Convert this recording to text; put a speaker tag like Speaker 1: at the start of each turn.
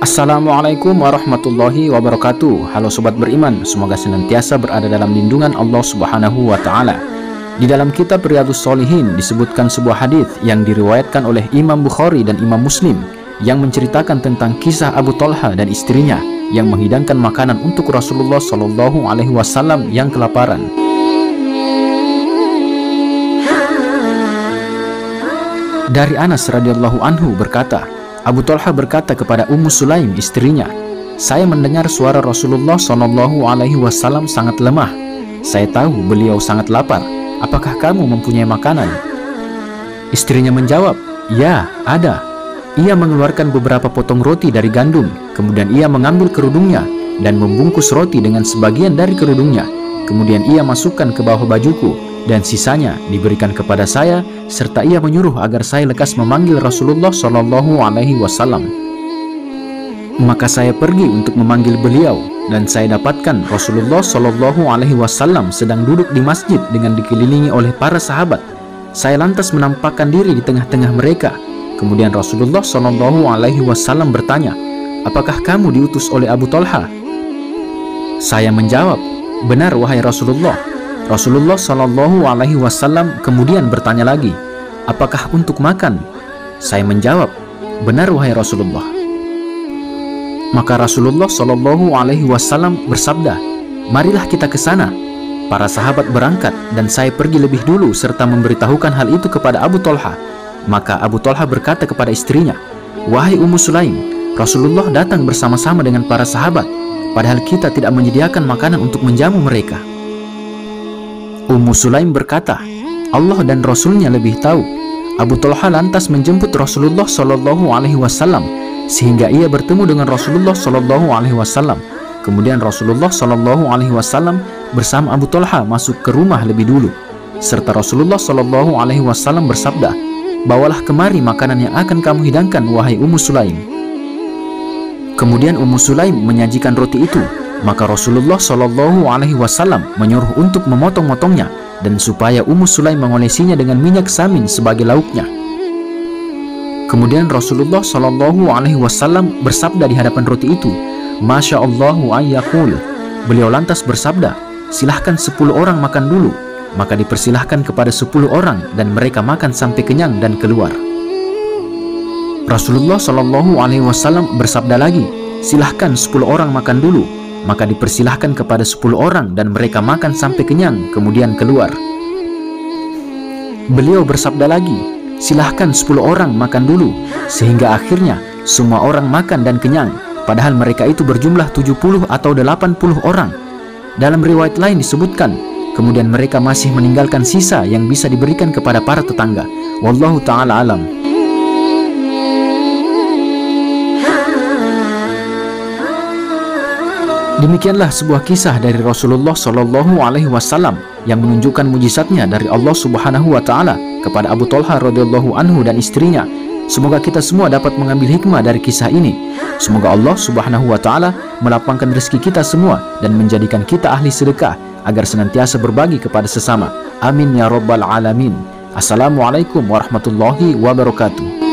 Speaker 1: Assalamualaikum warahmatullahi wabarakatuh. Halo sobat beriman, semoga senantiasa berada dalam lindungan Allah Subhanahu wa taala. Di dalam kitab Riyadhus Shalihin disebutkan sebuah hadis yang diriwayatkan oleh Imam Bukhari dan Imam Muslim yang menceritakan tentang kisah Abu Talha dan istrinya yang menghidangkan makanan untuk Rasulullah Shallallahu alaihi wasallam yang kelaparan. Dari Anas radhiyallahu anhu berkata, Abu Talha berkata kepada Ummu Sulaim istrinya, "Saya mendengar suara Rasulullah Shallallahu alaihi wasallam sangat lemah. Saya tahu beliau sangat lapar. Apakah kamu mempunyai makanan?" Istrinya menjawab, "Ya, ada." Ia mengeluarkan beberapa potong roti dari gandum, kemudian ia mengambil kerudungnya dan membungkus roti dengan sebagian dari kerudungnya. Kemudian ia masukkan ke bawah bajuku dan sisanya diberikan kepada saya, serta ia menyuruh agar saya lekas memanggil Rasulullah Shallallahu alaihi wasallam. Maka saya pergi untuk memanggil beliau dan saya dapatkan Rasulullah Shallallahu alaihi wasallam sedang duduk di masjid dengan dikelilingi oleh para sahabat. Saya lantas menampakkan diri di tengah-tengah mereka. Kemudian Rasulullah Shallallahu alaihi wasallam bertanya, "Apakah kamu diutus oleh Abu Talha?" Saya menjawab, "Benar wahai Rasulullah." Rasulullah Shallallahu alaihi wasallam kemudian bertanya lagi, "Apakah untuk makan?" Saya menjawab, "Benar wahai Rasulullah." Maka Rasulullah Shallallahu alaihi wasallam bersabda, "Marilah kita ke sana." Para sahabat berangkat dan saya pergi lebih dulu serta memberitahukan hal itu kepada Abu Talha. Maka Abu Talha berkata kepada istrinya, "Wahai Ummu Sulaim, Rasulullah datang bersama-sama dengan para sahabat, padahal kita tidak menyediakan makanan untuk menjamu mereka." Ummu Sulaim berkata, "Allah dan Rasulnya lebih tahu." Abu Talha lantas menjemput Rasulullah Shallallahu alaihi wasallam sehingga ia bertemu dengan Rasulullah Shallallahu alaihi wasallam. Kemudian Rasulullah Shallallahu alaihi wasallam bersama Abu Talha masuk ke rumah lebih dulu, serta Rasulullah Shallallahu alaihi wasallam bersabda, "Bawalah kemari makanan yang akan kamu hidangkan wahai Ummu Sulaim." Kemudian Ummu Sulaim menyajikan roti itu. Maka Rasulullah Shallallahu alaihi wasallam menyuruh untuk memotong-motongnya dan supaya Ummu Sulaim mengolesinya dengan minyak samin sebagai lauknya. Kemudian Rasulullah Shallallahu alaihi wasallam bersabda di hadapan roti itu, "Masya Allahu ayyakul." Beliau lantas bersabda, "Silahkan 10 orang makan dulu." Maka dipersilahkan kepada 10 orang dan mereka makan sampai kenyang dan keluar. Rasulullah Shallallahu alaihi wasallam bersabda lagi, "Silahkan 10 orang makan dulu." Maka dipersilahkan kepada 10 orang dan mereka makan sampai kenyang kemudian keluar. Beliau bersabda lagi, "Silahkan 10 orang makan dulu." Sehingga akhirnya semua orang makan dan kenyang, padahal mereka itu berjumlah 70 atau 80 orang. Dalam riwayat lain disebutkan, kemudian mereka masih meninggalkan sisa yang bisa diberikan kepada para tetangga. Wallahu ta'ala alam. Demikianlah sebuah kisah dari Rasulullah Shallallahu alaihi wasallam yang menunjukkan mujizatnya dari Allah Subhanahu wa taala kepada Abu Talha radhiyallahu anhu dan istrinya. Semoga kita semua dapat mengambil hikmah dari kisah ini. Semoga Allah Subhanahu wa taala melapangkan rezeki kita semua dan menjadikan kita ahli sedekah agar senantiasa berbagi kepada sesama. Amin ya rabbal alamin. Assalamualaikum warahmatullahi wabarakatuh.